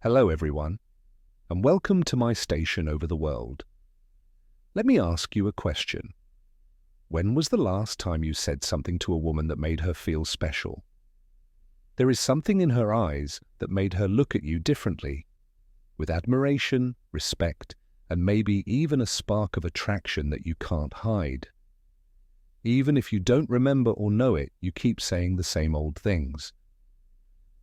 Hello everyone, and welcome to my station over the world. Let me ask you a question. When was the last time you said something to a woman that made her feel special? There is something in her eyes that made her look at you differently, with admiration, respect, and maybe even a spark of attraction that you can't hide. Even if you don't remember or know it, you keep saying the same old things.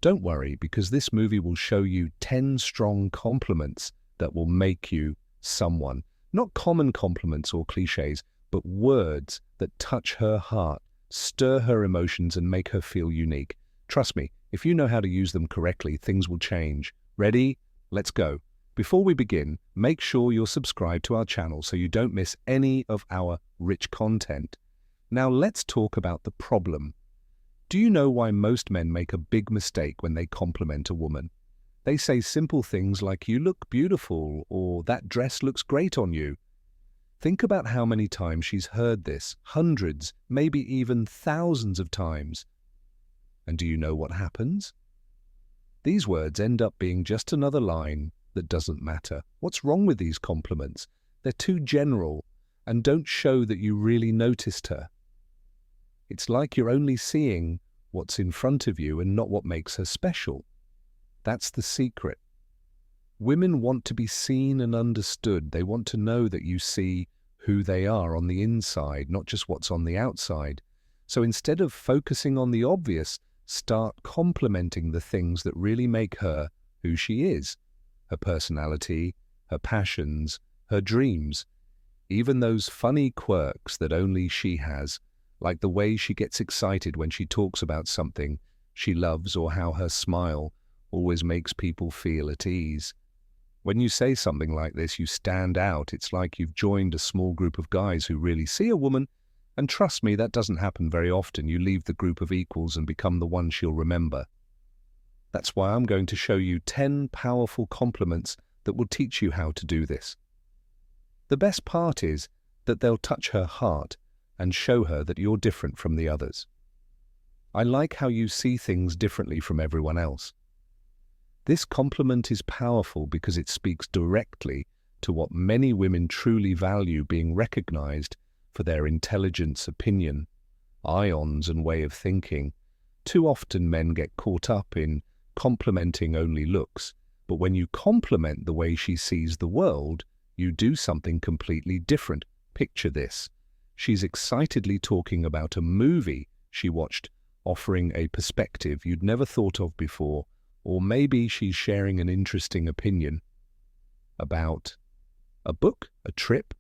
Don't worry, because this movie will show you 10 strong compliments that will make you someone. Not common compliments or cliches, but words that touch her heart, stir her emotions, and make her feel unique. Trust me, if you know how to use them correctly, things will change. Ready? Let's go. Before we begin, make sure you're subscribed to our channel so you don't miss any of our rich content. Now let's talk about the problem. Do you know why most men make a big mistake when they compliment a woman? They say simple things like, "You look beautiful," or "That dress looks great on you." Think about how many times she's heard this, hundreds, maybe even thousands of times. And do you know what happens? These words end up being just another line that doesn't matter. What's wrong with these compliments? They're too general and don't show that you really noticed her. It's like you're only seeing what's in front of you and not what makes her special. That's the secret. Women want to be seen and understood. They want to know that you see who they are on the inside, not just what's on the outside. So instead of focusing on the obvious, start complimenting the things that really make her who she is. Her personality, her passions, her dreams. Even those funny quirks that only she has, like the way she gets excited when she talks about something she loves, or how her smile always makes people feel at ease. When you say something like this, you stand out. It's like you've joined a small group of guys who really see a woman, and trust me, that doesn't happen very often. You leave the group of equals and become the one she'll remember. That's why I'm going to show you 10 powerful compliments that will teach you how to do this. The best part is that they'll touch her heart and show her that you're different from the others. I like how you see things differently from everyone else. This compliment is powerful because it speaks directly to what many women truly value: being recognized for their intelligence, opinion, ions, and way of thinking. Too often men get caught up in complimenting only looks, but when you compliment the way she sees the world, you do something completely different. Picture this. She's excitedly talking about a movie she watched, offering a perspective you'd never thought of before, or maybe she's sharing an interesting opinion about a book, a trip,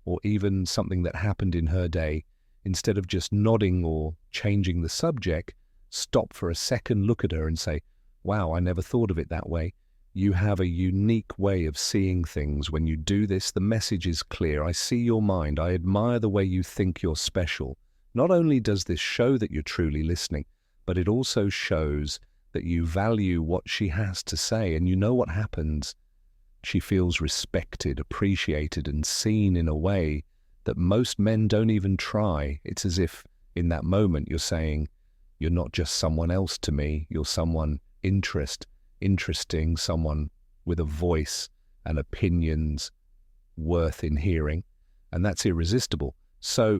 or even something that happened in her day. Instead of just nodding or changing the subject, stop for a second, look at her and say, "Wow, I never thought of it that way." You have a unique way of seeing things. When you do this, the message is clear. I see your mind. I admire the way you think you're special. Not only does this show that you're truly listening, but it also shows that you value what she has to say. And you know what happens? She feels respected, appreciated, and seen in a way that most men don't even try. It's as if in that moment you're saying, "You're not just someone else to me. You're someone interesting, someone with a voice and opinions worth in hearing." And that's irresistible. So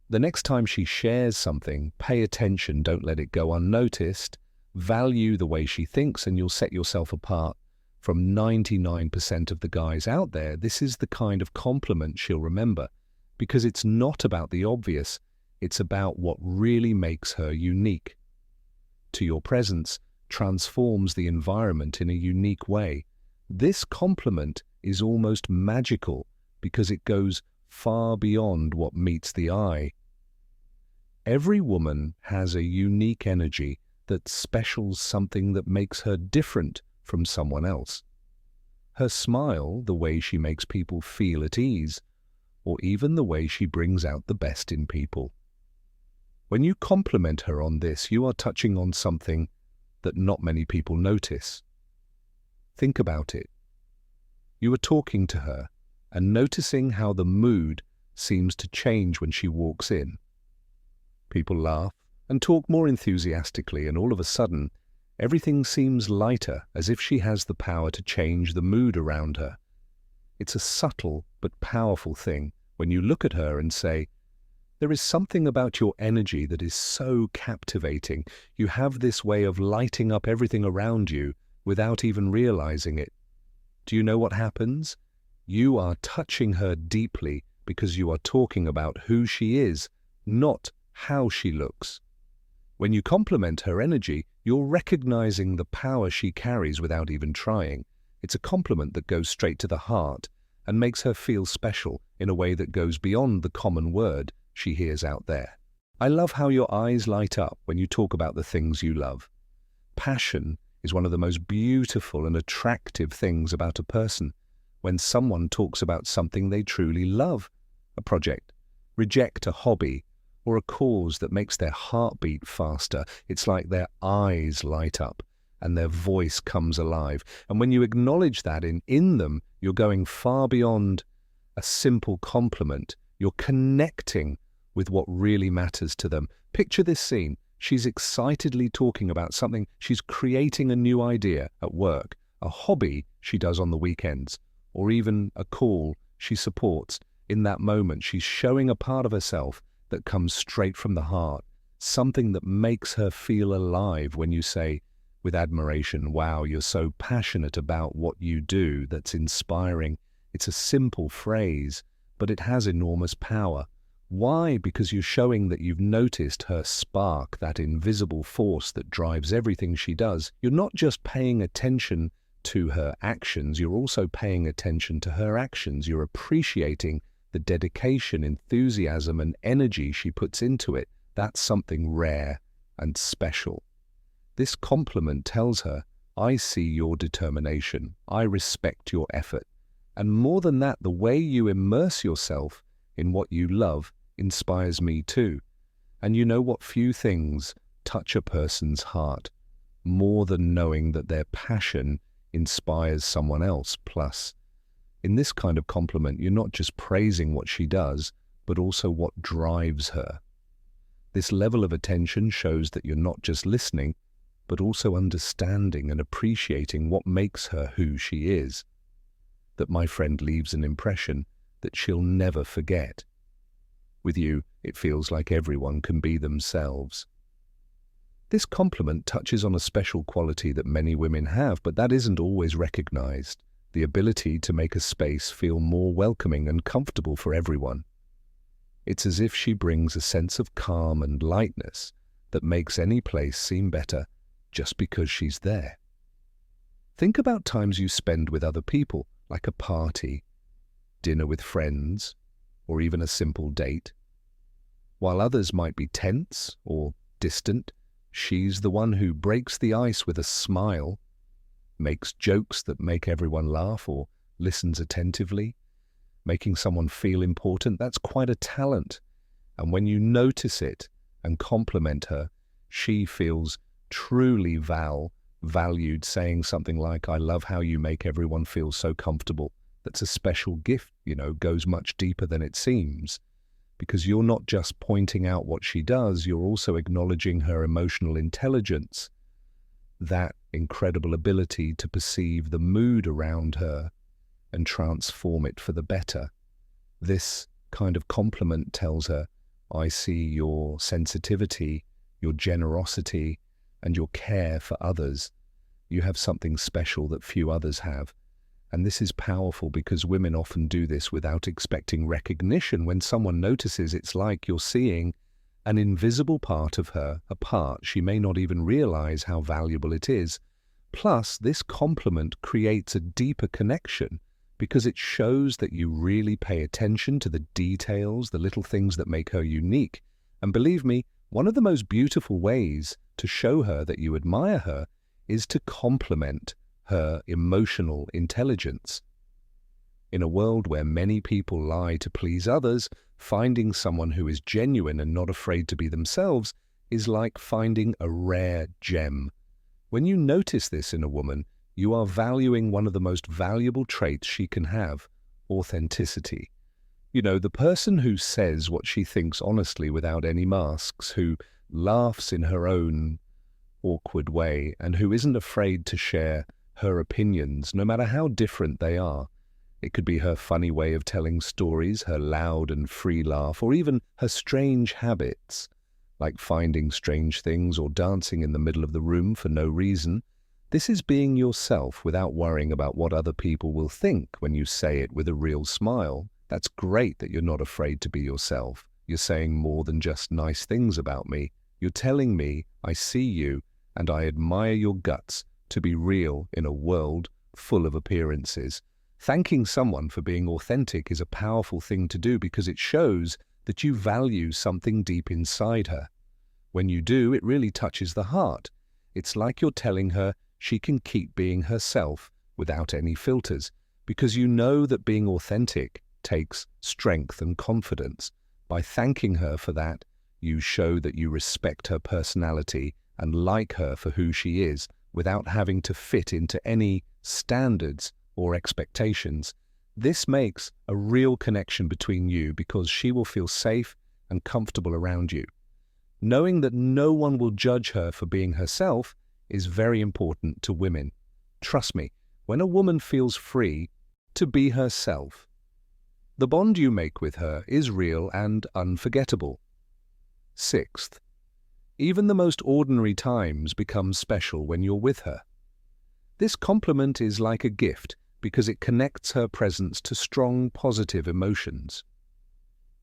the next time she shares something, pay attention, don't let it go unnoticed. Value the way she thinks, and you'll set yourself apart from 99% of the guys out there. This is the kind of compliment she'll remember, because it's not about the obvious, it's about what really makes her unique. To your presence transforms the environment in a unique way. This compliment is almost magical because it goes far beyond what meets the eye. Every woman has a unique energy that specials, something that makes her different from someone else. Her smile, the way she makes people feel at ease, or even the way she brings out the best in people. When you compliment her on this, you are touching on something that not many people notice. Think about it. You are talking to her and noticing how the mood seems to change when she walks in. People laugh and talk more enthusiastically, and all of a sudden, Everything seems lighter, as if she has the power to change the mood around her. It's a subtle but powerful thing when you look at her and say, "There is something about your energy that is so captivating. You have this way of lighting up everything around you without even realizing it." Do you know what happens? You are touching her deeply because you are talking about who she is, not how she looks. When you compliment her energy, you're recognizing the power she carries without even trying. It's a compliment that goes straight to the heart and makes her feel special in a way that goes beyond the common word she hears out there. I love how your eyes light up when you talk about the things you love. Passion is one of the most beautiful and attractive things about a person. When someone talks about something they truly love, a project, reject a hobby, or a cause that makes their heart beat faster, it's like their eyes light up and their voice comes alive. And when you acknowledge that in them, you're going far beyond a simple compliment. You're connecting with what really matters to them. Picture this scene. She's excitedly talking about something. She's creating a new idea at work, a hobby she does on the weekends, or even a call she supports. In that moment, she's showing a part of herself that comes straight from the heart, something that makes her feel alive. When you say with admiration, "Wow, you're so passionate about what you do, that's inspiring." It's a simple phrase, but it has enormous power. Why? Because you're showing that you've noticed her spark, that invisible force that drives everything she does. You're not just paying attention to her actions, you're also paying attention to her actions. You're appreciating the dedication, enthusiasm, and energy she puts into it. That's something rare and special. This compliment tells her, "I see your determination. I respect your effort." And more than that, the way you immerse yourself in what you love inspires me too. And you know what? Few things touch a person's heart more than knowing that their passion inspires someone else. Plus, in this kind of compliment, you're not just praising what she does, but also what drives her. This level of attention shows that you're not just listening, but also understanding and appreciating what makes her who she is. That my friend leaves an impression that she'll never forget. With you, it feels like everyone can be themselves. This compliment touches on a special quality that many women have, but that isn't always recognized: the ability to make a space feel more welcoming and comfortable for everyone. It's as if she brings a sense of calm and lightness that makes any place seem better just because she's there. Think about times you spend with other people, like a party, dinner with friends, or even a simple date. While others might be tense or distant, she's the one who breaks the ice with a smile, makes jokes that make everyone laugh, or listens attentively, making someone feel important. That's quite a talent. And when you notice it and compliment her, she feels truly valued, saying something like, "I love how you make everyone feel so comfortable." That's a special gift, goes much deeper than it seems, because you're not just pointing out what she does, you're also acknowledging her emotional intelligence, that incredible ability to perceive the mood around her and transform it for the better. This kind of compliment tells her, "I see your sensitivity, your generosity, and your care for others. You have something special that few others have." And this is powerful because women often do this without expecting recognition. When someone notices, it's like you're seeing an invisible part of her, a part she may not even realize how valuable it is. Plus, this compliment creates a deeper connection because it shows that you really pay attention to the details, the little things that make her unique. And believe me, one of the most beautiful ways to show her that you admire her is to compliment her emotional intelligence. In a world where many people lie to please others, finding someone who is genuine and not afraid to be themselves is like finding a rare gem. When you notice this in a woman, you are valuing one of the most valuable traits she can have: authenticity. The person who says what she thinks honestly without any masks, who laughs in her own awkward way and who isn't afraid to share her opinions, no matter how different they are. It could be her funny way of telling stories, her loud and free laugh, or even her strange habits, like finding strange things or dancing in the middle of the room for no reason. This is being yourself without worrying about what other people will think when you say it with a real smile. That's great that you're not afraid to be yourself. You're saying more than just nice things about me. You're telling me I see you and I admire your guts to be real in a world full of appearances. Thanking someone for being authentic is a powerful thing to do because it shows that you value something deep inside her. When you do, it really touches the heart. It's like you're telling her she can keep being herself without any filters, because you know that being authentic takes strength and confidence. By thanking her for that, you show that you respect her personality and like her for who she is, without having to fit into any standards or expectations. This makes a real connection between you because she will feel safe and comfortable around you. Knowing that no one will judge her for being herself is very important to women. Trust me, when a woman feels free to be herself, the bond you make with her is real and unforgettable. Sixth, even the most ordinary times become special when you're with her. This compliment is like a gift because it connects her presence to strong, positive emotions.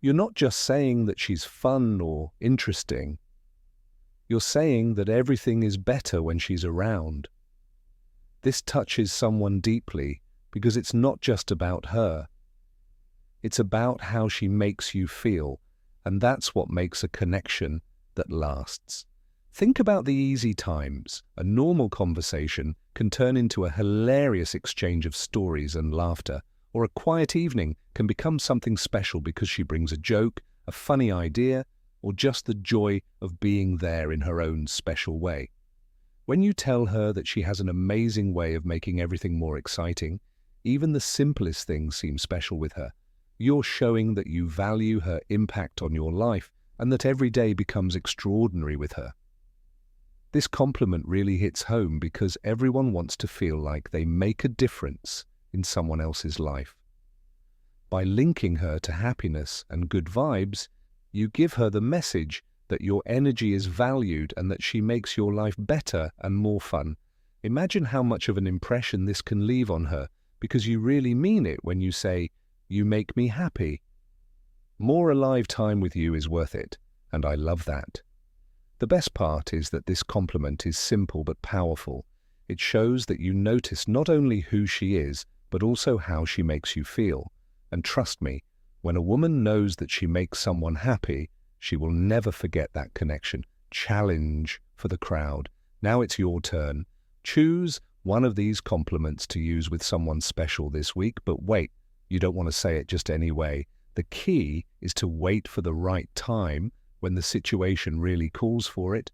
You're not just saying that she's fun or interesting. You're saying that everything is better when she's around. This touches someone deeply because it's not just about her. It's about how she makes you feel, and that's what makes a connection that lasts. Think about the easy times. A normal conversation can turn into a hilarious exchange of stories and laughter, or a quiet evening can become something special because she brings a joke, a funny idea, or just the joy of being there in her own special way. When you tell her that she has an amazing way of making everything more exciting, even the simplest things seem special with her. You're showing that you value her impact on your life and that every day becomes extraordinary with her. This compliment really hits home because everyone wants to feel like they make a difference in someone else's life. By linking her to happiness and good vibes, you give her the message that your energy is valued and that she makes your life better and more fun. Imagine how much of an impression this can leave on her because you really mean it when you say, "You make me happy." More alive time with you is worth it, and I love that. The best part is that this compliment is simple but powerful. It shows that you notice not only who she is, but also how she makes you feel. And trust me, when a woman knows that she makes someone happy, she will never forget that connection. Challenge for the crowd. Now it's your turn. Choose one of these compliments to use with someone special this week, but wait, you don't want to say it just anyway. The key is to wait for the right time when the situation really calls for it,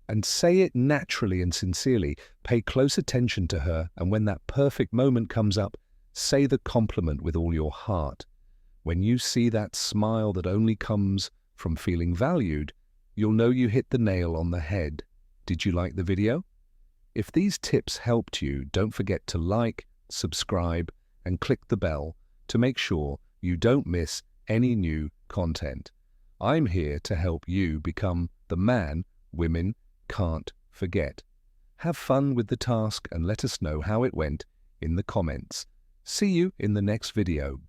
and say it naturally and sincerely. Pay close attention to her, and when that perfect moment comes up, say the compliment with all your heart. When you see that smile that only comes from feeling valued, you'll know you hit the nail on the head. Did you like the video? If these tips helped you, don't forget to like, subscribe, and click the bell to make sure you don't miss any new content. I'm here to help you become the man women can't forget. Have fun with the task and let us know how it went in the comments. See you in the next video.